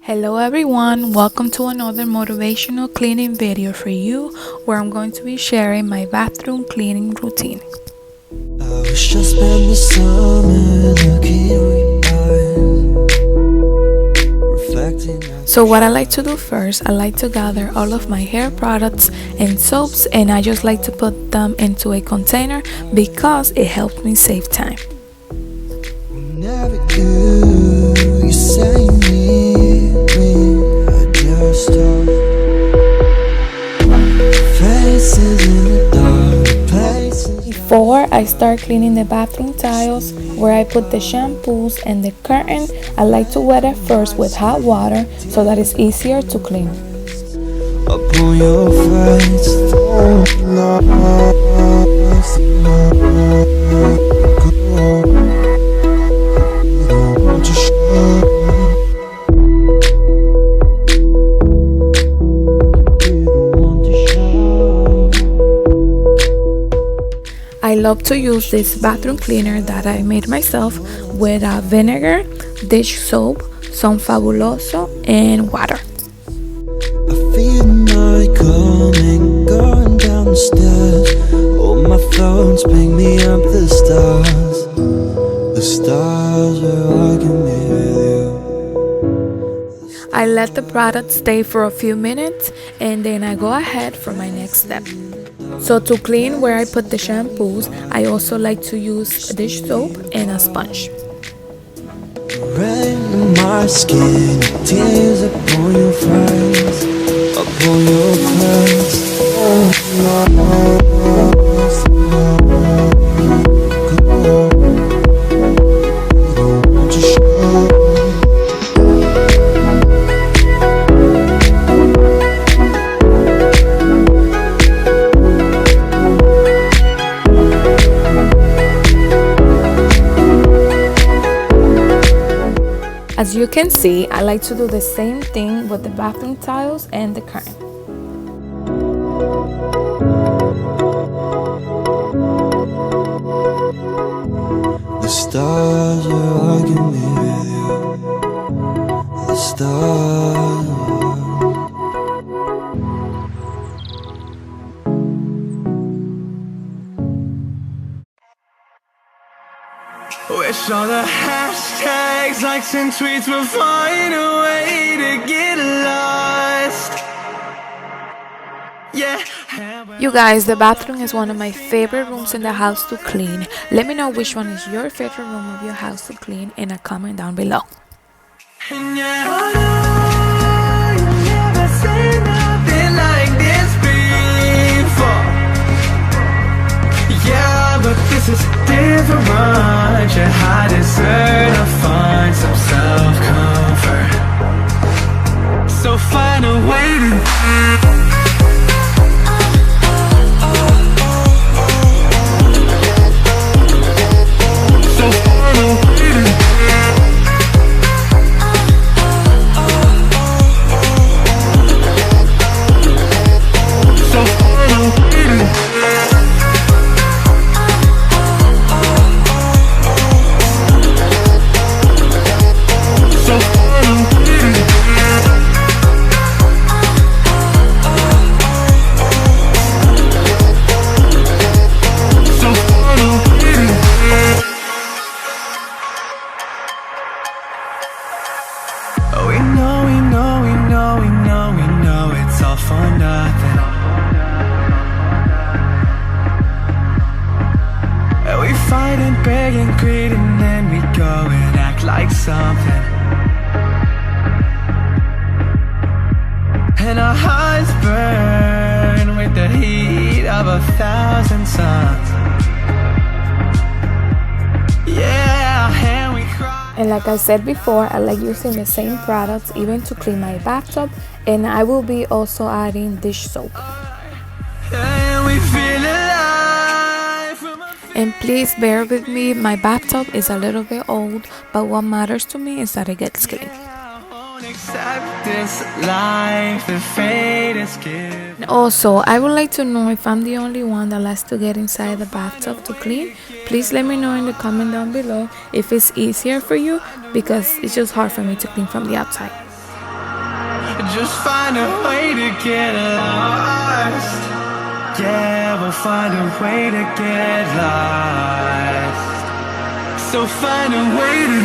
Hello everyone, welcome to another motivational cleaning video for you where I'm going to be sharing my bathroom cleaning routine. I wish I spent the summer looking reflecting. So what I like to do first, I like to gather all of my hair products and soaps, and I just like to put them into a container because it helps me save time. Whenever you say you need me, I just don't. Faces in the dark places. Before I start cleaning the bathroom tiles where I put the shampoos and the curtain, I like to wet it first with hot water so that it's easier to clean. Upon your face, I love to use this bathroom cleaner that I made myself with vinegar, dish soap, some Fabuloso, and water. I feel night coming, going down the stairs. Oh, my phone's ping me up the stars. The stars where I can be with you. I let the product stay for a few minutes and then I go ahead for my next step. So to clean where I put the shampoos, I also like to use a dish soap and a sponge. Rain on my skin, tears upon your face, upon your face. As you can see, I like to do the same thing with the bathroom tiles and the curtain. The stars where I can be with you. The stars. Wish all the hashtags, likes and tweets would find a way to get lost. Yeah. You guys, the bathroom is one of my favorite rooms in the house to clean. Let me know which one is your favorite room of your house to clean in a comment down below. And yeah, oh no, you've never seen nothing like this before. Yeah, but this is different. I deserve to find some self-comfort. So find a way to beg and greed, and then we go and act like something. And our hearts burn with the heat of 1,000 suns. Yeah, and we cry. And like I said before, I like using the same products even to clean my bathtub, and I will be also adding dish soap. And we feel alive. And please bear with me, my bathtub is a little bit old, but what matters to me is that it gets clean. And also, I would like to know if I'm the only one that likes to get inside the bathtub to clean. Please let me know in the comment down below if it's easier for you, because it's just hard for me to clean from the outside. just find a way to get lost. Yeah, we'll find a way to get lost. So find a way to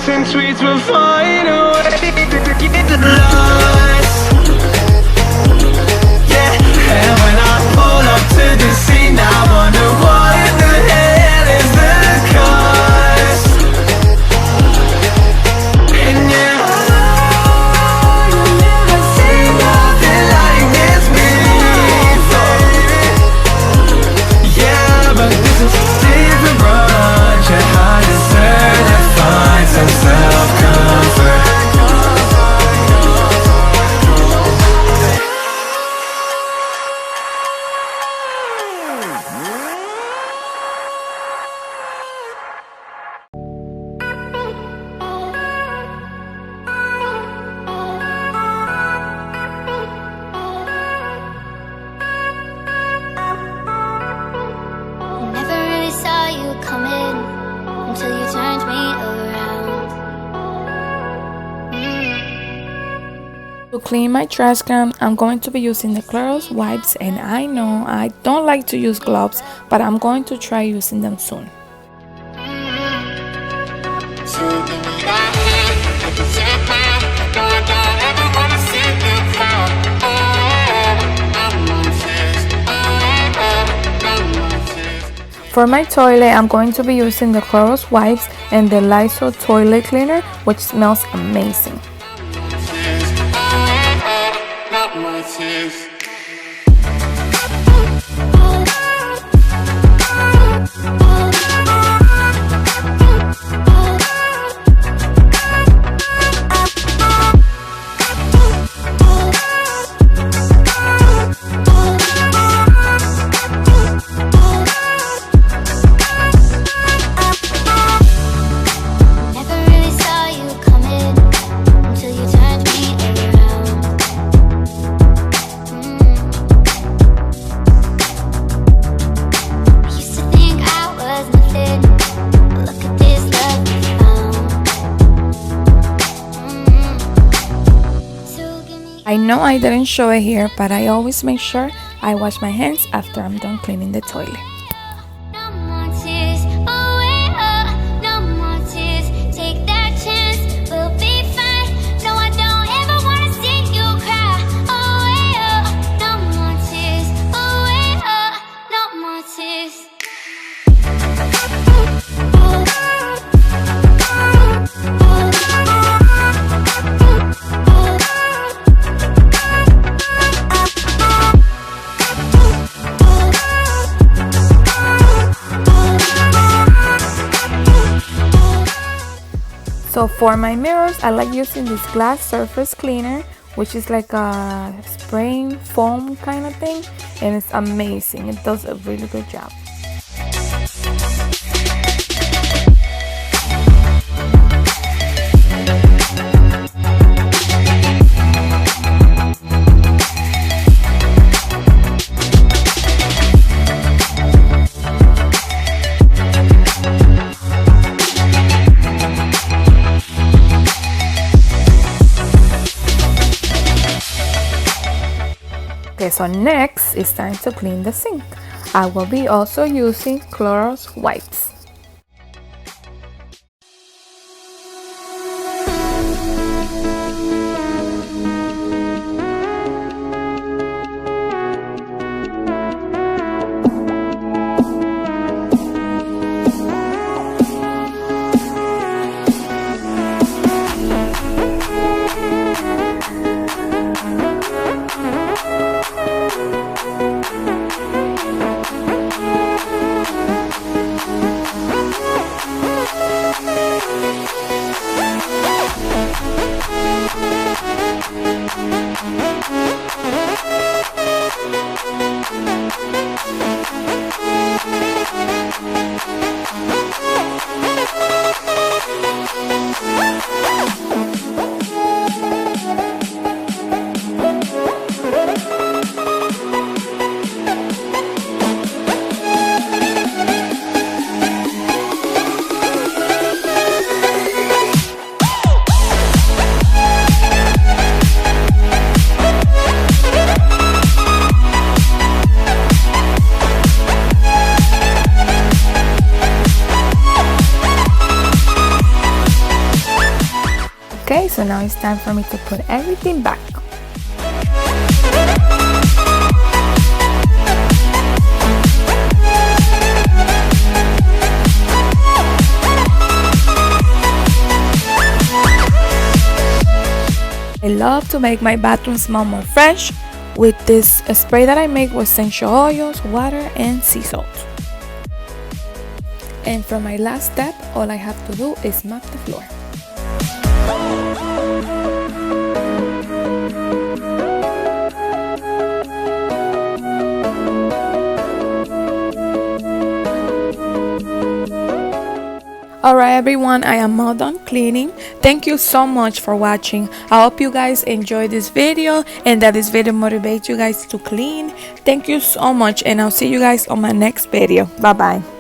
and tweets will find a way to get lost. Yeah, and when I pull up to the scene, I wonder what the hell is the cost. And yeah, you've never seen nothing like this before. Yeah, but this is different, but you're hard to certify some self-comfort. Never really saw you coming until you turned me around. To clean my trash can, I'm going to be using the Clorox wipes, and I know I don't like to use gloves, but I'm going to try using them soon. So give me that hand, I can take mine. No, I don't ever wanna see you cry. I'm on tears. I'm on tears. For my toilet, I'm going to be using the Clorox wipes and the Lysol toilet cleaner, which smells amazing. Not my tears. Never really saw you coming until you turned me around. I used to think I was nothing. Look at this love we found. So give me. I know I didn't show it here, but I always make sure I wash my hands after I'm done cleaning the toilet. No more tears, oh wait up, no more tears. Take that chance, we'll be fine. No, I don't ever wanna see you cry. Oh wait up, no more tears. Oh wait up, no more tears. So for my mirrors, I like using this glass surface cleaner, which is like a spraying foam kind of thing, and it's amazing. It does a really good job. Okay, so next it's time to clean the sink. I will be also using Clorox wipes. so now it's time for me to put everything back. I love to make my bathroom smell more fresh with this spray that I make with essential oils, water, and sea salt. And for my last step, all I have to do is mop the floor. Alright everyone, I am all done cleaning. Thank you so much for watching. I hope you guys enjoyed this video and that this video motivates you guys to clean. Thank you so much, and I'll see you guys on my next video. Bye bye.